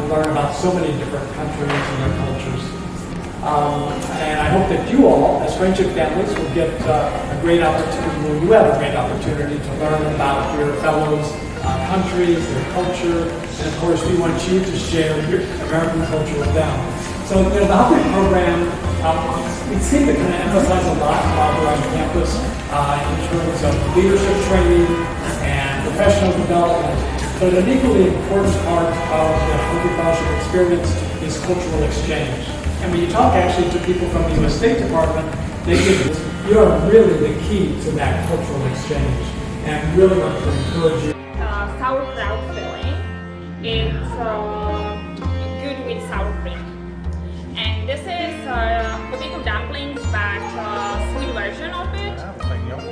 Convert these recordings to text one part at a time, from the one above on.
learn about so many different countries and their cultures. And I hope that you all, as friendship families, will get a great opportunity, you have a great opportunity to learn about your fellows' countries, their culture, and of course we want you to share your American culture with them. So, the Humphrey program, we seem to kind of emphasize a lot while we're on campus in terms of leadership training and professional development. But an equally important part of the Humphrey Fellowship experience is cultural exchange. And when you talk actually to people from the U.S. State Department, they give you are really the key to that cultural exchange. And I really want to encourage you. Sauerkraut filling. It's good with sour cream. And this is potato dumplings, but sweet version of it,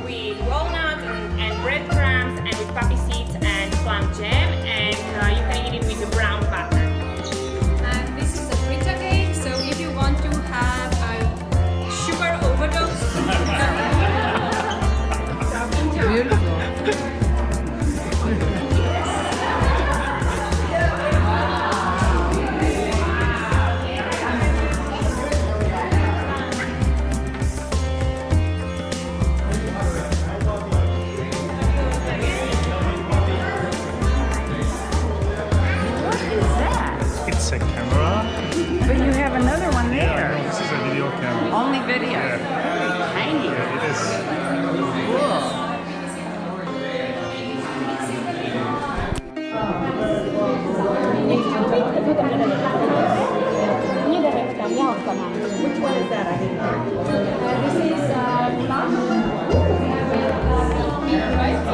with walnut and breadcrumbs, and with poppy seeds and plum jam, and you can eat it with the brown butter. And this is a pita cake, so if you want to have a sugar overdose, beautiful. It's a camera. But you have another one there. Yeah, this is a video camera. Only video. Yeah. Tiny. Yeah, it is. Cool. Which one is that? I didn't know. This is right?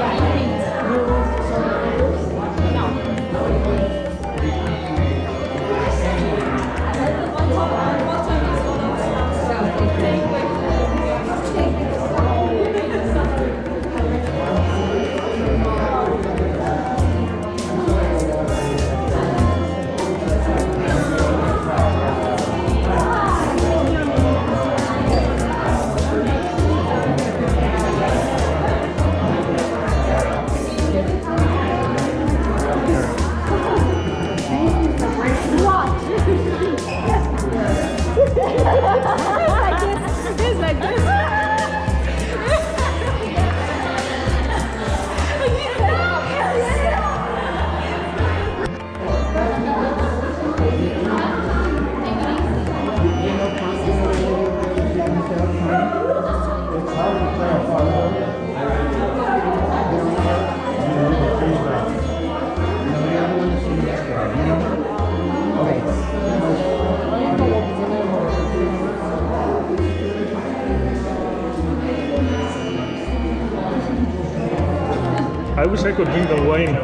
I wish I could drink the wine.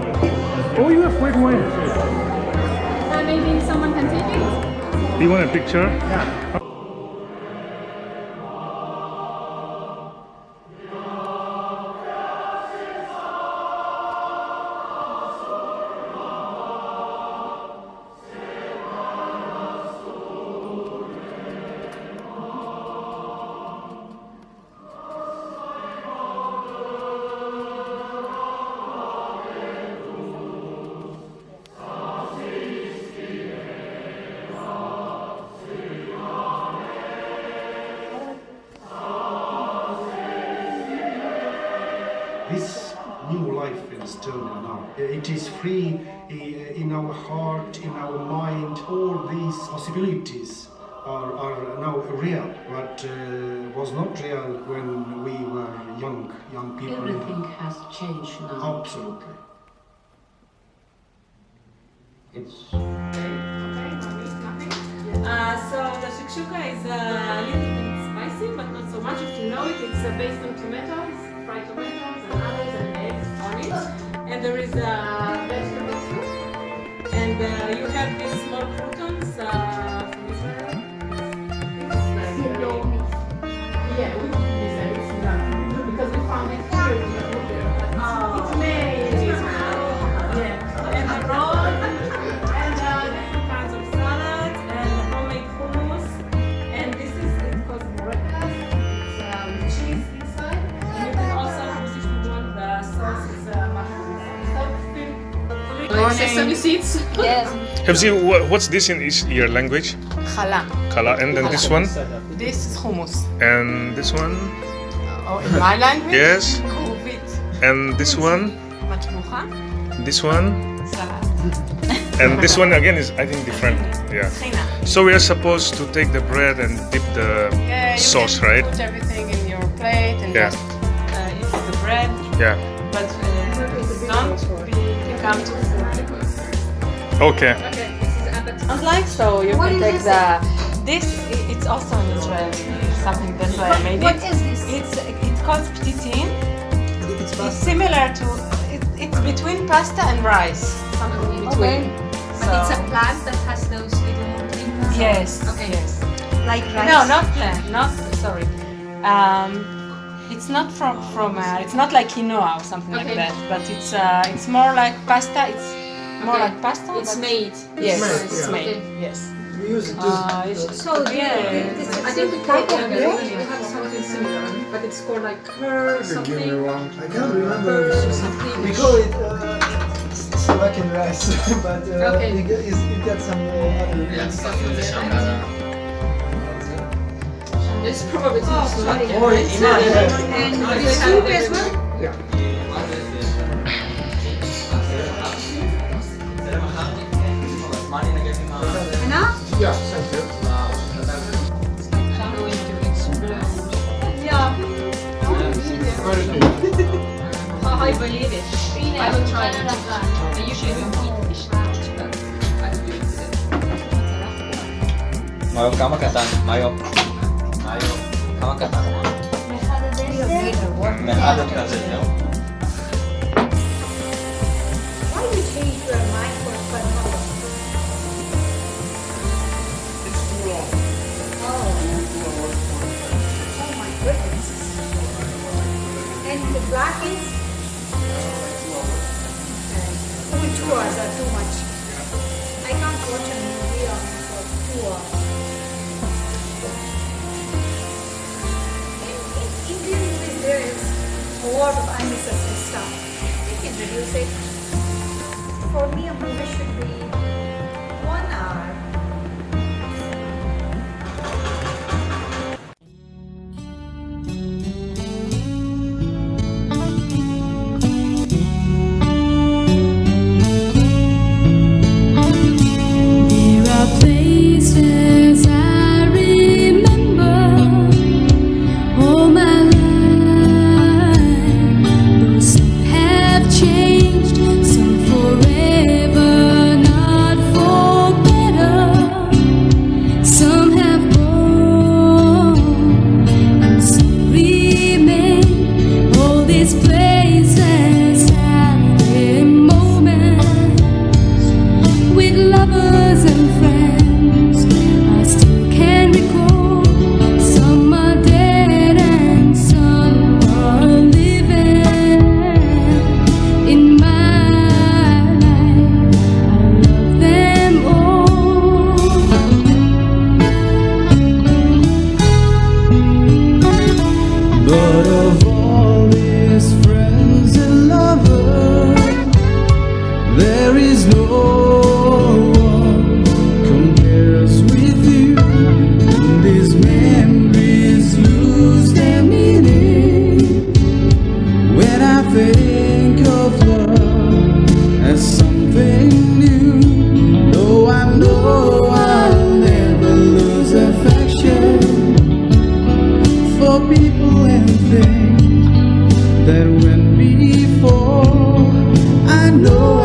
Oh, you have white wine. Maybe someone can take it? Do you want a picture? Yeah. This new life in Estonia now, it is free in our heart, in our mind. All these possibilities are now real, but was not real when we were young people. Everything has changed now. Absolutely. It's So the shakshuka is a little bit spicy, but not so much. If you know it, it's based on tomatoes, fried tomatoes and olives and eggs on it. And there is a vegetable soup. And you have these small croutons from Israel. Yeah, we cook this and it's done. Because we found it here. It's made in Israel. Yeah. And the roll. Like sesame seeds. Yes. Have you, what's this in your language? Challah. Kala. And then this one? This is hummus. And this one? Oh, in my language? Yes. Kuvit. And this one? Matbucha. This one? Salad. And this one again is, I think, different. Yeah. China. So we are supposed to take the bread and dip the Yeah, you sauce, can right? Put everything in your plate and Yeah. just eat the bread. Yeah. But don't become too full. Okay. Not like so. You can take the. This it's also in Israel. Something that's why I made What it. is this? It's called ptitin. It's similar to. It's between pasta and rice. Something in between. But it's a plant that has those little things. Yes. Okay. Yes. Like rice. No, not plant. Not sorry. It's not from it's not like quinoa or something like Okay. that. But it's more like pasta. It's more Okay. like pasta. It's but- made. Yes, made, it's yeah. made. Okay. Yes. We use it So I think the type of bread you have something similar, but it's called like her something. I can't remember. Something. We call it Slovakian rice, but Okay. it got some other. It's probably Slovakian. Oh, it's not. And the soup as well? Enough? Yeah, thank you. I believe it. I haven't tried it. I usually don't eat fish that much, but I believe it. Mayo, kama katan. Mayo. Mayo. Kama katan. Mehadot kasi, no? Why you change your mind for phenomenal? It's too long. Oh my goodness. And the black is? Only 2 hours are too much. I can't watch a movie on for 2 hours. In Indian movies there is a lot of unnecessary stuff. They can reduce it. For me a movie should be 1 hour. There are places I remember all my life. Though some have changed, some forever, not for better. Some have gone and some remain. All these places have their moments with lovers and friends. I still can recall some are dead and some are living. In my life, I love them all. But of all his friends and lovers, there is no one compares with you. And these memories lose their meaning when I think of love as something new. Though I know I'll never lose affection for people and things that went before. I know